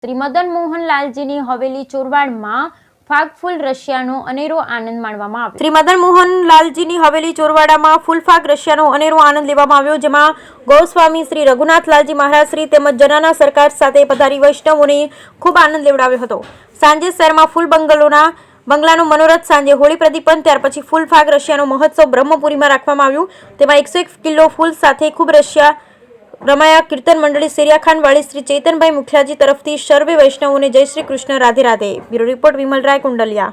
શ્રી મદન મોહન લાલજીની હવેલી ચોરવાડમાં ફાગફૂલ રશિયાનો અનેરો આનંદ માણવામાં આવ્યો. શ્રી મદન મોહન લાલજીની હવેલી ચોરવાડામાં ફૂલફાગ રશિયાનો અનેરો આનંદ લેવામાં આવ્યો, જેમાં ગૌસ્વામી શ્રી રઘુનાથલાલજી મહારાજ શ્રી તેમજ જનાના સરકાર સાથે પધારી વૈષ્ણવોને ખૂબ આનંદ લેવડાવ્યો હતો. સાંજે શહેરમાં ફૂલ બંગલાનું મનોરથ, સાંજે હોળી પ્રદીપન, ત્યાર પછી ફૂલફાગ રશિયાનો મહોત્સવ બ્રહ્મપુરીમાં રાખવામાં આવ્યું. તેમાં 101 કિલો ફૂલ સાથે ખૂબ રશિયા રમાયા. કીર્તન મંડળી સેરિયાખાન વાળી શ્રી ચૈતનભાઈ મુખિયાજી તરફથી સર્વે વૈષ્ણવોને જય શ્રી કૃષ્ણ, રાધે રાધે. બ્યુરો રિપોર્ટ વિમલ રાય, કુંડલિયા.